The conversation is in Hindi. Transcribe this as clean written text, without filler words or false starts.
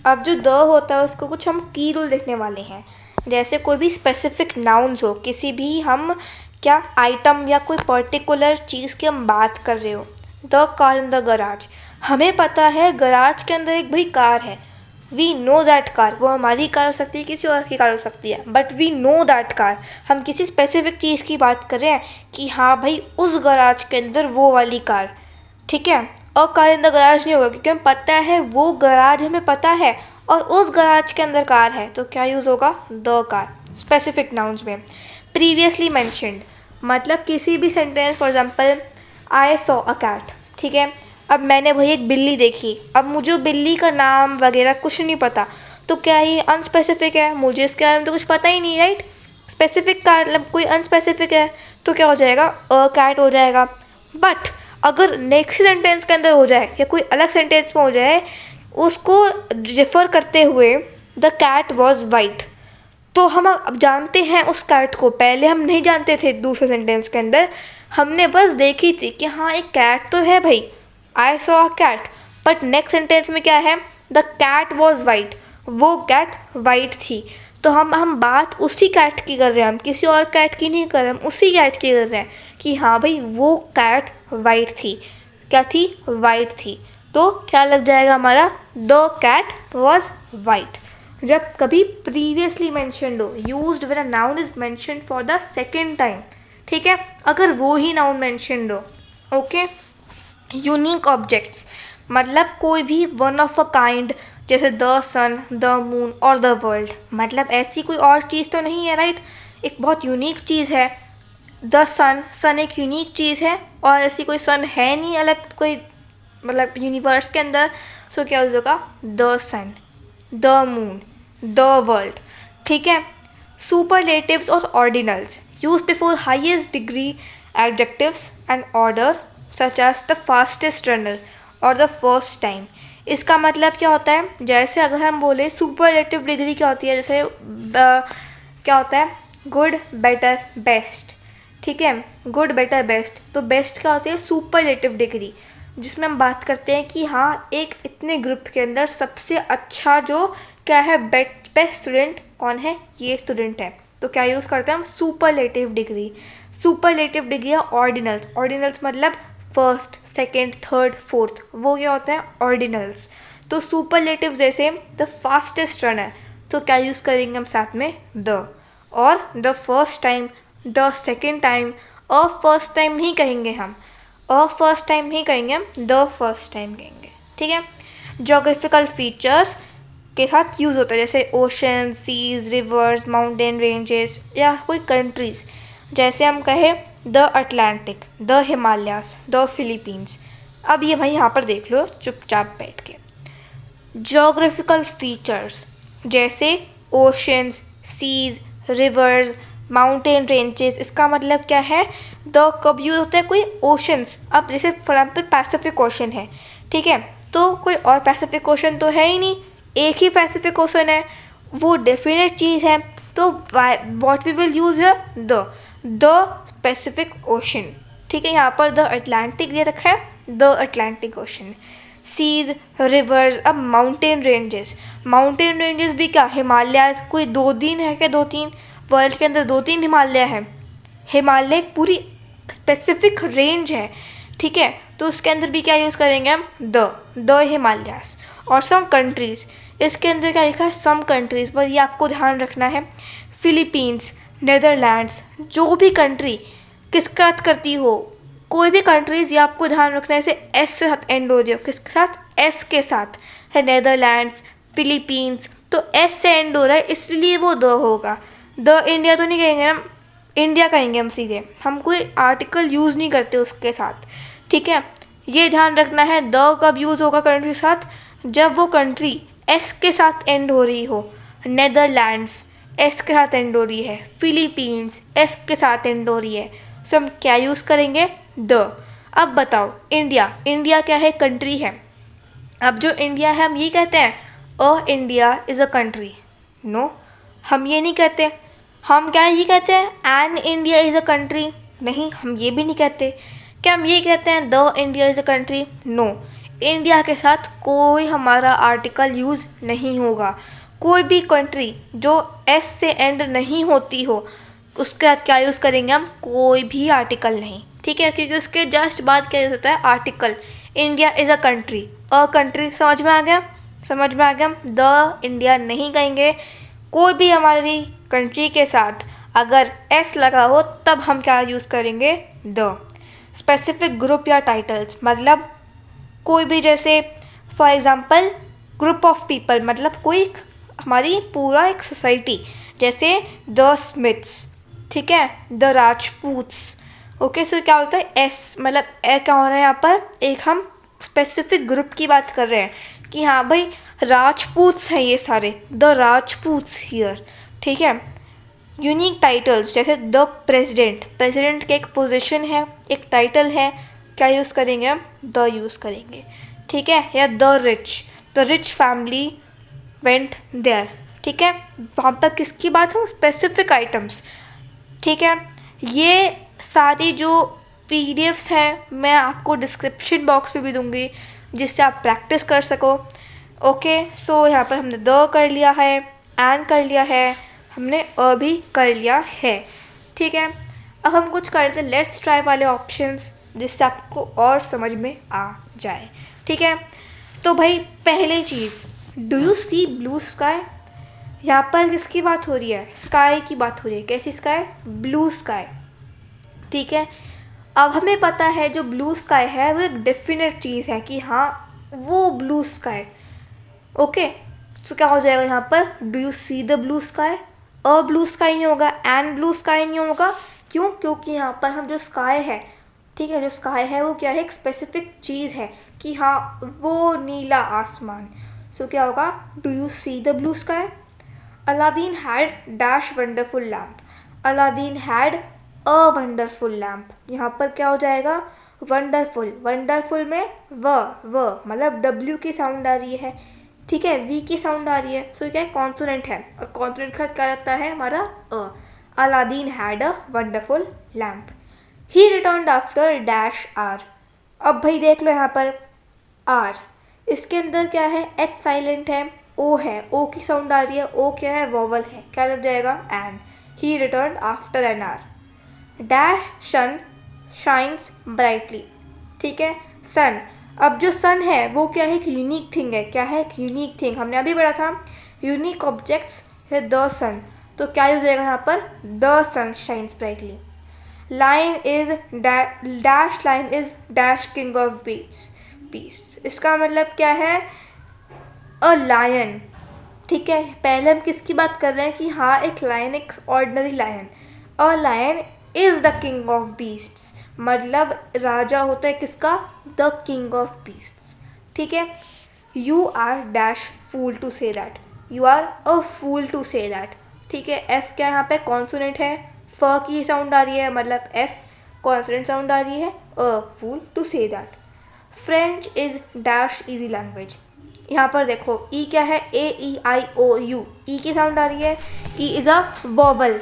अब जो द होता है उसको कुछ हम की रूल देखने वाले हैं। जैसे कोई भी स्पेसिफिक नाउन्स हो, किसी भी हम क्या आइटम या कोई पर्टिकुलर चीज़ की हम बात कर रहे हो। The car in the garage, हमें पता है गराज के अंदर एक भाई कार है। वी नो दैट कार, वो हमारी कार हो सकती है, किसी और की कार हो सकती है, but we know that car. हम किसी स्पेसिफिक चीज़ की बात कर रहे हैं कि हाँ भाई उस गराज के अंदर वो वाली कार, ठीक है। और कार इन द गराज नहीं होगा क्योंकि हमें पता है वो गराज हमें पता है और उस गराज के अंदर कार है, तो क्या यूज़ होगा, द कार स्पेसिफिक नाउन्स में। प्रीवियसली मैंशनड, मतलब किसी भी sentence, for example I saw a cat, ठीक है। अब मैंने भाई एक बिल्ली देखी, अब मुझे बिल्ली का नाम वगैरह कुछ नहीं पता, तो क्या ये अनस्पेसिफिक है, मुझे इसके बारे में तो कुछ पता ही नहीं, राइट। स्पेसिफिक का मतलब कोई अनस्पेसिफिक है तो क्या हो जाएगा, अ कैट हो जाएगा। बट अगर नेक्स्ट सेंटेंस के अंदर हो जाए या कोई अलग सेंटेंस में हो जाए, उसको रेफर करते हुए द कैट वॉज वाइट, तो हम अब जानते हैं उस कैट को। पहले हम नहीं जानते थे, दूसरे सेंटेंस के अंदर हमने बस देखी थी कि हाँ एक कैट तो है भाई, I saw a cat. But next sentence में क्या है, द कैट वॉज वाइट, वो कैट वाइट थी। तो हम बात उसी कैट की कर रहे हैं, हम किसी और कैट की नहीं कर रहे, हम उसी कैट की कर रहे हैं कि हाँ भाई वो कैट वाइट थी। क्या थी, वाइट थी। तो क्या लग जाएगा हमारा, द कैट वॉज वाइट। जब कभी प्रीवियसली मैंशनड हो, used when a noun is mentioned for the second time, ठीक है, अगर वो ही नाउन मैंशनड हो। ओके। यूनिक ऑब्जेक्ट्स, मतलब कोई भी वन ऑफ अ काइंड, जैसे द सन, द मून और द वर्ल्ड, मतलब ऐसी कोई और चीज़ तो नहीं है, राइट। एक बहुत यूनिक चीज़ है द सन, सन एक यूनिक चीज़ है और ऐसी कोई सन है नहीं अलग कोई, मतलब यूनिवर्स के अंदर। सो क्या हो जाएगा, the sun, the moon, the world, ठीक है। सुपरलेटिव्स और ordinals use before highest degree adjectives and order such as the fastest runner और द फर्स्ट टाइम। इसका मतलब क्या होता है, जैसे अगर हम बोले सुपरलेटिव डिग्री क्या होती है, जैसे क्या होता है, गुड बेटर बेस्ट, ठीक है। गुड बेटर बेस्ट, तो बेस्ट क्या होती है, सुपरलेटिव डिग्री, जिसमें हम बात करते हैं कि हाँ एक इतने ग्रुप के अंदर सबसे अच्छा जो क्या है, बेस्ट स्टूडेंट कौन है, ये स्टूडेंट है। तो क्या यूज़ करते हैं हम, सुपरलेटिव डिग्री। सुपरलेटिव डिग्री या ऑर्डिनल्स, ऑर्डिनल्स मतलब फर्स्ट सेकेंड थर्ड फोर्थ, वो क्या होता है, ऑर्डिनल्स। तो सुपरलेटिव जैसे द फास्टेस्ट रनर, तो क्या यूज़ करेंगे हम साथ में, द। और the first time, the second time, a first time नहीं कहेंगे हम, अ फर्स्ट टाइम नहीं कहेंगे हम, द फर्स्ट टाइम कहेंगे, ठीक है। जोग्राफिकल फीचर्स के साथ यूज़ होता है, जैसे ocean, seas, rivers, mountain ranges या कोई कंट्रीज़, जैसे हम कहें the Atlantic, the Himalayas, the Philippines. अब ये भाई यहाँ पर देख लो चुपचाप बैठ के, जोग्राफिकल फीचर्स जैसे oceans, seas, rivers, mountain ranges, इसका मतलब क्या है, द कब यूज़ होता है कोई ओशंस। अब जैसे फॉर एग्जाम्पल पैसिफिक ओशन है, ठीक है, तो कोई और पैसिफिक ओशन तो है ही नहीं, एक ही पैसिफिक ओशन है, वो डेफिनेट चीज़ है। तो व्हाट वी विल यूज़ है, द पैसिफिक ओशन, ठीक है। यहाँ पर द अटलांटिक दे रखा है, the Atlantic Ocean. Seas, rivers, अब माउंटेन रेंजेस, माउंटेन रेंजेस भी क्या, हिमालयाज, कोई दो तीन है क्या, दो तीन, वर्ल्ड के अंदर दो तीन हिमालय है, हिमालय एक पूरी स्पेसिफिक रेंज है, ठीक है। तो उसके अंदर भी क्या यूज़ करेंगे हम, द हिमालयास। और सम कंट्रीज़, इसके अंदर क्या लिखा है, सम कंट्रीज़, पर ये आपको ध्यान रखना है, फिलीपींस, नेदरलैंड्स, जो भी कंट्री किसके साथ करती हो, कोई भी कंट्रीज़, ये आपको ध्यान रखना है, ऐसे एस से साथ एंड हो रही हो, किसके साथ, एस के साथ है, नेदरलैंड्स, फिलीपींस, तो एस से एंड हो रहा है इसलिए वो द होगा। द इंडिया तो नहीं कहेंगे हम, इंडिया कहेंगे हम सीधे, हम कोई आर्टिकल यूज़ नहीं करते उसके साथ, ठीक है। ये ध्यान रखना है, द कब यूज़ होगा कंट्री के साथ, जब वो कंट्री एस के साथ एंड हो रही हो। नेदरलैंड्स एस के साथ एंड हो रही है, फिलीपींस एस के साथ एंड हो रही है, सो हम क्या यूज़ करेंगे, द। अब बताओ इंडिया, इंडिया क्या है, कंट्री है। अब जो इंडिया है हम ये कहते हैं a India is a country, no, हम ये नहीं कहते। हम क्या ये कहते हैं an India is a country, नहीं हम ये भी नहीं कहते। क्या हम ये कहते हैं the India is a country, no. India के साथ कोई हमारा आर्टिकल यूज़ नहीं होगा। कोई भी कंट्री जो एस से एंड नहीं होती हो उसके बाद क्या यूज़ करेंगे हम, कोई भी आर्टिकल नहीं, ठीक है, क्योंकि उसके जस्ट बाद क्या यूज़ होता है, article. India is a country, country, समझ में आ गया, समझ में आ गया। हम द इंडिया नहीं कहेंगे। कोई भी हमारी कंट्री के साथ अगर एस लगा हो तब हम क्या यूज़ करेंगे, द। स्पेसिफिक ग्रुप या टाइटल्स, मतलब कोई भी, जैसे for example group of people, मतलब कोई हमारी पूरा एक सोसाइटी, जैसे द स्मिथ्स, ठीक है, द राजपूत्स। ओके, सो क्या होता है, एस मतलब क्या हो रहा है यहाँ पर, एक हम स्पेसिफिक ग्रुप की बात कर रहे हैं कि हाँ भाई राजपूत्स हैं ये सारे, द राजपूत्स हियर, ठीक है। यूनिक टाइटल्स, जैसे द प्रेसिडेंट, प्रेसिडेंट का एक पोजीशन है, एक टाइटल है, क्या यूज़ करेंगे हम, द यूज़ करेंगे, ठीक है। या the rich family went there, ठीक है, वहाँ पर किसकी बात हो, स्पेसिफिक आइटम्स, ठीक है। ये सारी जो पीडीएफ्स हैं मैं आपको डिस्क्रिप्शन बॉक्स में भी दूंगी जिससे आप प्रैक्टिस कर सको। ओके, सो यहाँ पर हमने द कर लिया है, एन कर लिया है, हमने अ भी कर लिया है, ठीक है। अब हम कुछ करते हैं लेट्स ट्राई वाले ऑप्शंस जिससे आपको और समझ में आ जाए, ठीक है। तो भाई पहली चीज़, do you see blue sky, यहाँ पर किसकी बात हो रही है, स्काई की बात हो रही है। कैसी स्काई, ब्लू स्काई, ठीक है। अब हमें पता है जो ब्लू स्काई है वो एक डेफिनेट चीज़ है कि हाँ वो ब्लू स्काई। ओके, तो क्या हो जाएगा यहाँ पर, do you see the blue sky, a blue sky नहीं होगा, एन ब्लू स्काई नहीं होगा, क्यों, क्योंकि यहाँ पर हम जो स्काई है, ठीक है, जो स्काई है वो क्या है, एक स्पेसिफिक चीज़ है कि हाँ वो नीला आसमान। सो क्या होगा, do you see the blue sky. Aladdin had dash wonderful lamp, Aladdin had a wonderful lamp, यहाँ पर क्या हो जाएगा, वंडरफुल, वंडरफुल में व मतलब डब्ल्यू की साउंड आ रही है, ठीक है, वी की साउंड आ रही है, सो क्या है, कॉन्सोनेंट है, और कॉन्सोनेंट का क्या लगता है हमारा a. Aladdin had a wonderful lamp, he returned after dash hour. अब भाई देख लो यहाँ पर आर, इसके अंदर क्या है, एच साइलेंट है, ओ है, ओ की साउंड आ रही है, ओ क्या है, वोवल है, क्या लग जाएगा, an. He return after an hour. Dash sun shines brightly, ठीक है, सन। अब जो सन है वो क्या है, एक यूनिक थिंग है, क्या है, एक यूनिक थिंग, हमने अभी पढ़ा था यूनिक ऑब्जेक्ट्स है द सन, तो क्या यूज जाएगा यहाँ पर, the sun shines brightly. Lion is dash, lion is dash king of beasts, इसका मतलब क्या है, अ लायन, ठीक है। पहले हम किसकी बात कर रहे हैं कि हाँ एक लायन, एक ordinary lion, a lion is the king of beasts, मतलब राजा होता है किसका, द किंग ऑफ बीस्ट्स, ठीक है। You are dash fool to say that, you are a fool to say that, ठीक है। एफ क्या यहाँ पे कॉन्सोनेंट है, फ की साउंड आ रही है, मतलब एफ कॉन्सोनेंट साउंड आ रही है, a fool to say that. French is dash easy language, यहाँ पर देखो ई क्या है, ए ई आई ओ यू, ई की साउंड आ रही है, ई इज़ अ वोवल,